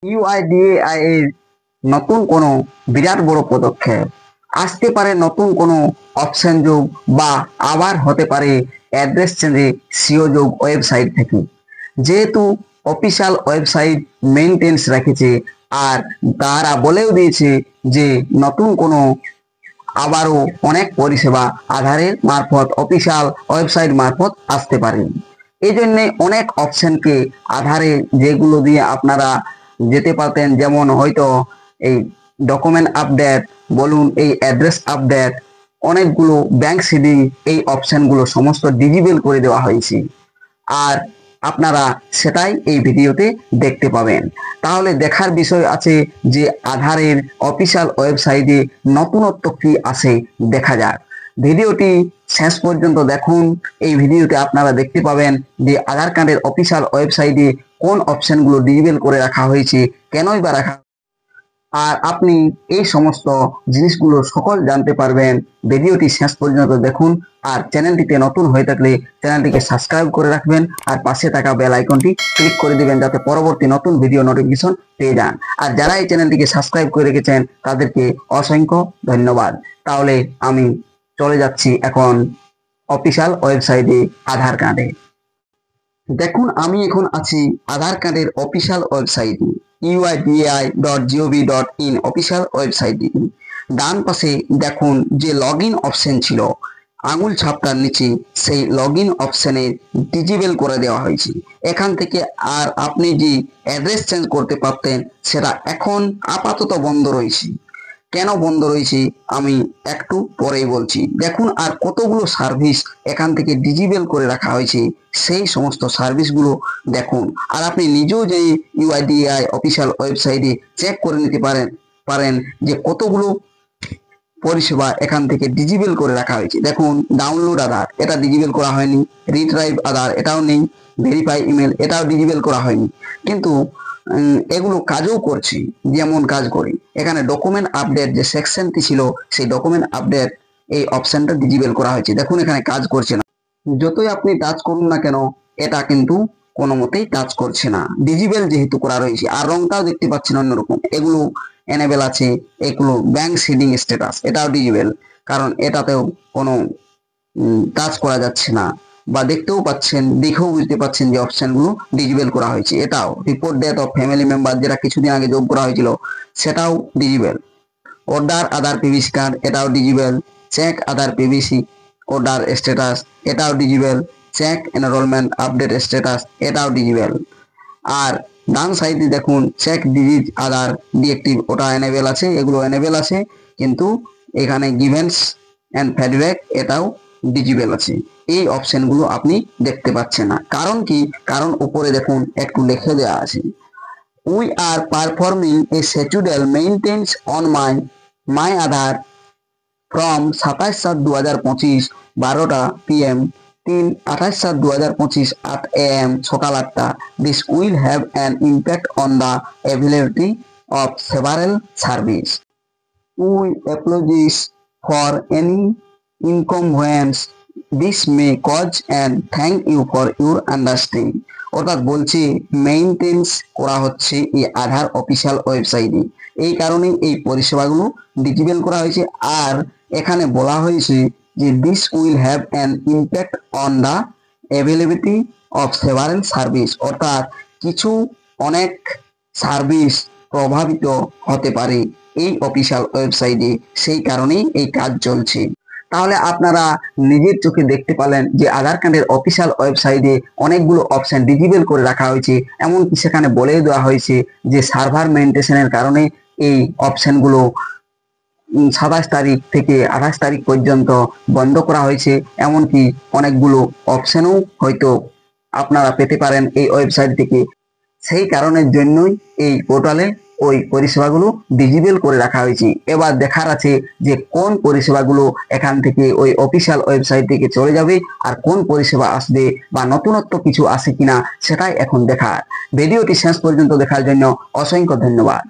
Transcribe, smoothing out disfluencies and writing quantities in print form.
UIDAI এর নতুন কোনো বিরাট বড় পদক্ষেপ আসতে পারে, নতুন কোনো অপশন যোগ বা আবার হতে পারে অ্যাড্রেস চেঞ্জে সিও যোগ ওয়েবসাইট থেকে। যেহেতু অফিসিয়াল ওয়েবসাইট মেইনটেন্স রেখেছে আর তারা বলেও দিয়েছে যে নতুন কোনো আবারও অনেক পরিষেবা আধারের মারফত অফিসিয়াল ওয়েবসাইট মারফত আসতে পারে। এই জন্যে অনেক অপশনকে আধারে যেগুলো দিয়ে আপনারা যেতে পারতেন, যেমন হয়তো এই ডকুমেন্ট আপডেট বলুন, এই অ্যাড্রেস আপডেট, অনেকগুলো ব্যাংক সিডিং, এই অপশনগুলো সমস্ত ডিজিবল করে দেওয়া হয়েছে। আর আপনারা সেটাই এই ভিডিওতে দেখতে পাবেন। তাহলে দেখার বিষয় আছে যে আধারের অফিসিয়াল ওয়েবসাইটে নতুনত্ব কি আছে দেখা যাক। ভিডিওটি শেষ পর্যন্ত দেখুন। এই ভিডিওতে আপনারা দেখতে পাবেন যে আধার কার্ডের অফিসিয়াল ওয়েবসাইটে কোন অপশনগুলো ডিজেবল করে রাখা হয়েছে, কেনই বা রাখা, আর আপনি এই সমস্ত জিনিসগুলো সকল জানতে পারবেন। ভিডিওটি শেষ পর্যন্ত দেখুন। আর চ্যানেলটিতে নতুন হয়ে থাকলে চ্যানেলটিকে সাবস্ক্রাইব করে রাখবেন আর পাশে থাকা বেল আইকনটি ক্লিক করে দিবেন যাতে পরবর্তী নতুন ভিডিও নোটিফিকেশন পেয়ে যান। আর যারা এই চ্যানেলটিকে সাবস্ক্রাইব করে রেখেছেন তাদেরকে অসংখ্য ধন্যবাদ। তাহলে আমি চলে যাচ্ছি এখন অফিসিয়াল ওয়েবসাইটে আধার কার্ডে। দেখুন, আমি এখন আছি আধার কার্ডের অফিসিয়াল ওয়েবসাইটে uidi.gov.in অফিসিয়াল ওয়েবসাইটে। ডান পাশে দেখুন যে লগ ইন অপশন ছিল আঙুল ছাপটার নিচে, সেই লগ ইন অপশনে ডিজেবল করে দেওয়া হয়েছে। এখান থেকে আর আপনি যে অ্যাড্রেস চেঞ্জ করতে পারতেন সেটা এখন আপাতত বন্ধ রয়েছে। কেন বন্ধ রয়েছে আমি একটু পরেই বলছি। দেখুন, আর কতগুলো সার্ভিস এখান থেকে ডিজেবল করে রাখা হয়েছে, সেই সমস্ত সার্ভিসগুলো দেখুন। আর আপনি নিজেও যে ইউআইডিএআই অফিসিয়াল ওয়েবসাইটে চেক করে নিতে পারেন যে কতগুলো পরিষেবা এখান থেকে ডিজেবল করে রাখা হয়েছে। দেখুন, ডাউনলোড আধার, এটা ডিজেবল করা হয়নি। রিট্রাইভ আধার, এটাও নেই। ভেরিফাই ইমেল, এটাও ডিজেবল করা হয়নি। কিন্তু এগুলো কাজও করছি। যেমন কাজ করি, এখানে ডকুমেন্ট আপডেট যে সেকশনটি ছিল, সেই ডকুমেন্ট আপডেট এই অপশনটা ডিজেবল করা হয়েছে। দেখুন, এখানে কাজ করছে না। যতই আপনি টাচ করুন না কেন, এটা কিন্তু কোনো মতেই টাচ করছে না, ডিজেবল যেহেতু করা রয়েছে। আর রংটাও দেখতে পাচ্ছেন অন্যরকম। এগুলো এনেবেল আছে। এগুলো ব্যাংক সিডিং স্ট্যাটাস, এটাও ডিজেবল, কারণ এটাতেও কোনো টাচ করা যাচ্ছে না। বা দেখতেও পাচ্ছেন, দেখেও বুঝতে পাচ্ছেন যে অপশনগুলো ডিজেবল করা হয়েছে। এটাও report date of family member, যেটা কিছুদিন আগে যোগ করা হয়েছিল, সেটাও disable. Order Aadhaar PVC card, এটাও disable. Check Aadhaar PVC order status, এটাও disable. Check enrolment update status, এটাও ডিজেবল। আর ডান সাইডে দেখুন চেক ডিজিট আধার ডিএক্টিভ, ওটা এনেবেল আছে। এগুলো এনেবেল আছে, কিন্তু এখানে গিভেন্স অ্যান্ড ফিডব্যাক, এটাও ডিজেবল আছে। এই অপশনগুলো আপনি দেখতে পাচ্ছেন না। কারণ কি? কারণ উপরে দেখুন একটু লিখে দেওয়া আছে, we are performing a schedule maintenance on my Aadhaar from 27/7/2025 12টা PM, 3/28/7/2025 8 AM, সকাল 8টা। This will have an impact on the availability of several service. We apologise for any inconvenience this may cause and thank you for your understanding. অর্থাৎ বলছি maintenance করা হচ্ছে এই আধার official ওয়েবসাইটে, এই কারণে এই পরিষেবাগুলো ডিজেবল করা হয়েছে। আর এখানে বলা হয়েছে যে this will have an impact on the availability of several service, অর্থাৎ কিছু অনেক সার্ভিস প্রভাবিত হতে পারে এই অফিসিয়াল ওয়েবসাইটে, সেই কারণেই এই কাজ চলছে। তাহলে আপনারা নিজের চোখে দেখতে পেলেন যে আধার কার্ডের অফিসিয়াল ওয়েবসাইটে অনেকগুলো অপশন ডিজেবল করে রাখা হয়েছে। এমনকি সেখানে বলে দেওয়া হয়েছে যে সার্ভার মেইনটেনেন্সের কারণে এই অপশনগুলো 27 তারিখ থেকে 28 তারিখ পর্যন্ত বন্ধ করা হয়েছে। এমনকি অনেকগুলো অপশনও হয়তো আপনারা পেতে পারেন এই ওয়েবসাইট থেকে। সেই কারণের জন্যই এই পোর্টালে ওই পরিষেবাগুলো ডিজেবল করে রাখা হয়েছে। এবার দেখার আছে যে কোন পরিষেবাগুলো এখান থেকে ওই অফিসিয়াল ওয়েবসাইট থেকে চলে যাবে আর কোন পরিষেবা আসবে বা নতুনত্ব কিছু আসে কিনা, সেটাই এখন দেখার। ভিডিওটি শেষ পর্যন্ত দেখার জন্য অসংখ্য ধন্যবাদ।